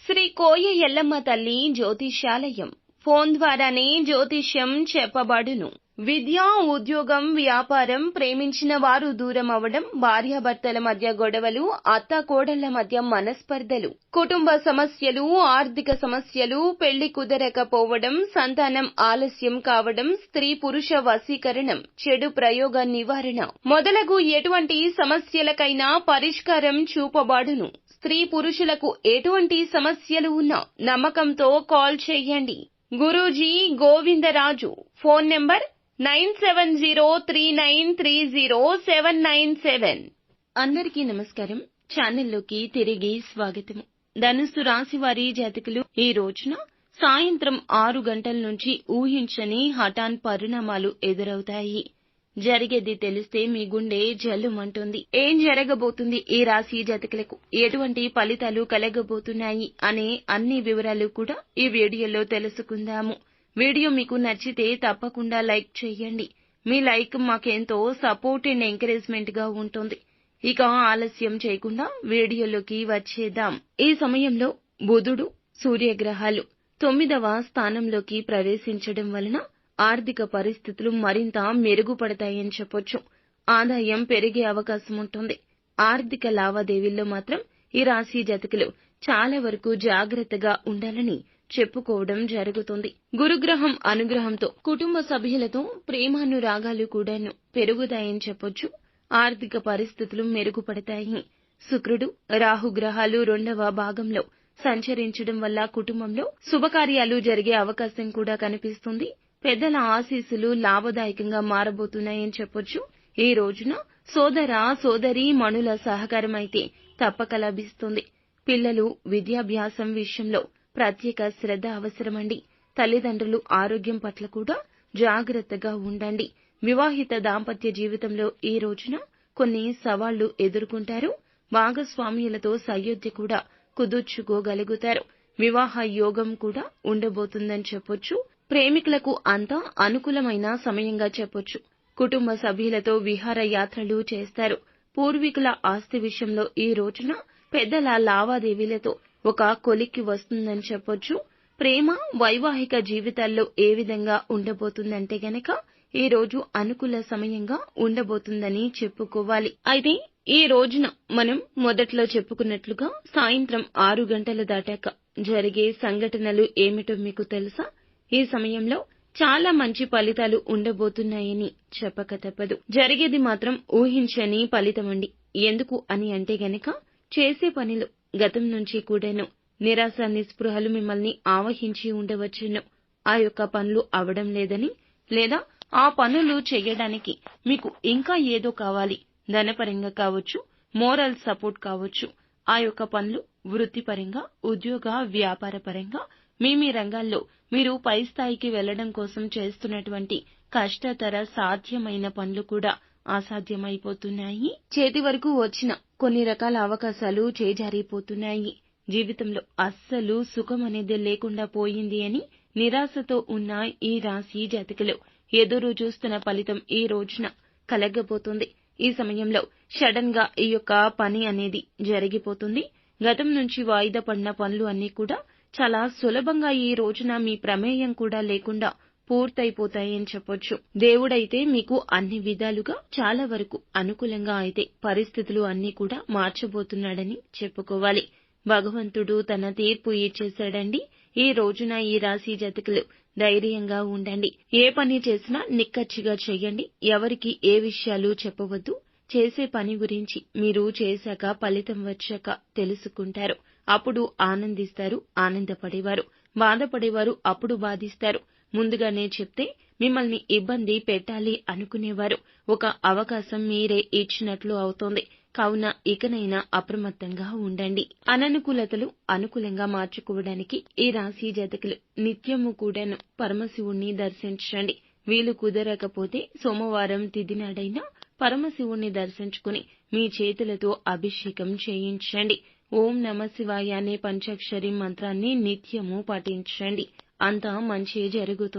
శ్రీ కోయ ఎల్లమ్మ తల్లి జ్యోతిష్యాలయం. ఫోన్ ద్వారానే జ్యోతిష్యం చెప్పబడును. విద్య, ఉద్యోగం, వ్యాపారం, ప్రేమించిన వారు దూరం అవడం, భార్యాభర్తల మధ్య గొడవలు, అత్తాకోడళ్ల మధ్య మనస్పర్ధలు, కుటుంబ సమస్యలు, ఆర్థిక సమస్యలు, పెళ్లి కుదరకపోవడం, సంతానం ఆలస్యం కావడం, స్త్రీ పురుష వశీకరణం, చెడు ప్రయోగ నివారణ మొదలగు ఎటువంటి సమస్యలకైనా పరిష్కారం చూపబడును. స్త్రీ పురుషులకు ఎటువంటి సమస్యలు ఉన్నా నమ్మకంతో కాల్ చేయండి. గురూజీ గోవిందరాజు. Phone number 9703930797. అందరికీ నమస్కారం. ఛానల్లోకి తిరిగి స్వాగతం. ధనుస్సు రాశి వారి జాతకులు ఈ రోజున సాయంత్రం 6 గంటల నుంచి ఊహించని హఠాన్ పరిణామాలు ఎదురవుతాయి. జరిగేది తెలిస్తే మీ గుండె జల్లుమంటుంది. ఏం జరగబోతుంది, ఈ రాశి జాతకులకు ఎటువంటి ఫలితాలు కలగబోతున్నాయి అనే అన్ని వివరాలు కూడా ఈ వీడియోలో తెలుసుకుందాము. వీడియో మీకు నచ్చితే తప్పకుండా లైక్ చేయండి. మీ లైక్ మాకెంతో సపోర్ట్ అండ్ ఎంకరేజ్మెంట్ గా ఉంటుంది. ఇక ఆలస్యం చేయకుండా వీడియోలోకి వచ్చేద్దాం. ఈ సమయంలో బుధుడు, సూర్యగ్రహాలు 9వ స్థానంలోకి ప్రవేశించడం వలన ఆర్థిక పరిస్థితులు మరింత మెరుగుపడతాయని చెప్పొచ్చు. ఆదాయం పెరిగే అవకాశం ఉంటుంది. ఆర్థిక లావాదేవీల్లో మాత్రం ఈ రాశి జాతకులు చాలా వరకు జాగ్రత్తగా ఉండాలని చెప్పుకోవడం జరుగుతుంది. గురుగ్రహం అనుగ్రహంతో కుటుంబ సభ్యులతో ప్రేమానురాగాలు కూడాను పెరుగుతాయని చెప్పొచ్చు. ఆర్థిక పరిస్థితులు మెరుగుపడతాయి. శుక్రుడు, రాహుగ్రహాలు 2వ భాగంలో సంచరించడం వల్ల కుటుంబంలో శుభకార్యాలు జరిగే అవకాశం కూడా కనిపిస్తుంది. పెద్దల ఆశీస్సులు లాభదాయకంగా మారబోతున్నాయని చెప్పొచ్చు. ఈ రోజున సోదర సోదరీ మణుల సహకారం అయితే తప్పక లభిస్తుంది. పిల్లలు విద్యాభ్యాసం విషయంలో ప్రత్యేక శ్రద్ధ అవసరమండి. తల్లిదండ్రులు ఆరోగ్యం పట్ల కూడా జాగ్రత్తగా ఉండండి. వివాహిత దాంపత్య జీవితంలో ఈ రోజున కొన్ని సవాళ్లు ఎదుర్కొంటారు. భాగస్వామ్యులతో సయోధ్య కూడా కుదుర్చుకోగలుగుతారు. వివాహ యోగం కూడా ఉండబోతుందని చెప్పొచ్చు. ప్రేమికులకు అంతా అనుకూలమైన సమయంగా చెప్పొచ్చు. కుటుంబ సభ్యులతో విహార యాత్రలు చేస్తారు. పూర్వీకుల ఆస్తి విషయంలో ఈ రోజున పెద్దల లావాదేవీలతో ఒక కొలిక్కి వస్తుందని చెప్పొచ్చు. ప్రేమ, వైవాహిక జీవితాల్లో ఏ విధంగా ఉండబోతుందంటే గనక ఈ రోజు అనుకూల సమయంగా ఉండబోతుందని చెప్పుకోవాలి. అయితే ఈ రోజున మనం మొదట్లో చెప్పుకున్నట్లుగా సాయంత్రం 6 గంటలు దాటాక జరిగే సంఘటనలు ఏమిటో మీకు తెలుసా? ఈ సమయంలో చాలా మంచి ఫలితాలు ఉండబోతున్నాయని చెప్పక తప్పదు. జరిగేది మాత్రం ఊహించని ఫలితమండి. ఎందుకు అని అంటే గనక చేసే పనిలో గతం నుంచి కూడాను నిరాశ, నిస్పృహలు మిమ్మల్ని ఆవహించి ఉండవచ్చును. ఆ యొక్క పనులు అవడం లేదని, లేదా ఆ పనులు చేయడానికి మీకు ఇంకా ఏదో కావాలి. ధనపరంగా కావచ్చు, మోరల్ సపోర్ట్ కావచ్చు. ఆ యొక్క పనులు వృత్తిపరంగా, ఉద్యోగ వ్యాపార పరంగా మీ రంగాల్లో మీరు పై స్థాయికి వెళ్లడం కోసం చేస్తున్నటువంటి కష్టతర సాధ్యమైన పనులు కూడా అసాధ్యమైపోతున్నాయి. చేతి వరకు వచ్చిన కొన్ని రకాల అవకాశాలు చేజారిపోతున్నాయి. జీవితంలో అస్సలు సుఖం అనేది లేకుండా పోయింది అని నిరాశతో ఉన్న ఈ రాశి జాతకులు ఎదురు చూస్తున్న ఫలితం ఈ రోజున కలగబోతుంది. ఈ సమయంలో సడన్ గా ఈ యొక్క పని అనేది జరిగిపోతుంది. గతం నుంచి వాయిదా పడిన పనులు అన్నీ కూడా చాలా సులభంగా ఈ రోజున మీ ప్రమేయం కూడా లేకుండా పూర్తయిపోతాయని చెప్పొచ్చు. దేవుడైతే మీకు అన్ని విధాలుగా చాలా వరకు అనుకూలంగా అయితే పరిస్థితులు అన్నీ కూడా మార్చబోతున్నాడని చెప్పుకోవాలి. భగవంతుడు తన తీర్పు ఇచ్చేశాడండి. ఈ రోజున ఈ రాశి జాతకులు ధైర్యంగా ఉండండి. ఏ పని చేసినా నిక్కచ్చిగా చెయ్యండి. ఎవరికి ఏ విషయాలు చెప్పవద్దు. చేసే పని గురించి మీరు చేశాక ఫలితం వచ్చాక తెలుసుకుంటారు. అప్పుడు ఆనందిస్తారు. ఆనందపడేవారు బాధపడేవారు అప్పుడు బాధిస్తారు. ముందుగానే చెప్తే మిమ్మల్ని ఇబ్బంది పెట్టాలి అనుకునేవారు ఒక అవకాశం మీరే ఇచ్చినట్లు అవుతోంది. కావున ఇకనైనా అప్రమత్తంగా ఉండండి. అననుకూలతలు అనుకూలంగా మార్చుకోవడానికి ఈ రాశి జాతకులు నిత్యము కూడాను పరమశివుణ్ణి దర్శించండి. వీలు కుదరకపోతే సోమవారం తిథి నాడైనా పరమశివుణ్ణి దర్శించుకుని మీ చేతులతో అభిషేకం చేయించండి. ఓం నమః శివాయ అనే పంచాక్షరి మంత్రాన్ని నిత్యము పఠించండి. అంతా మంచి జరుగుతుంది.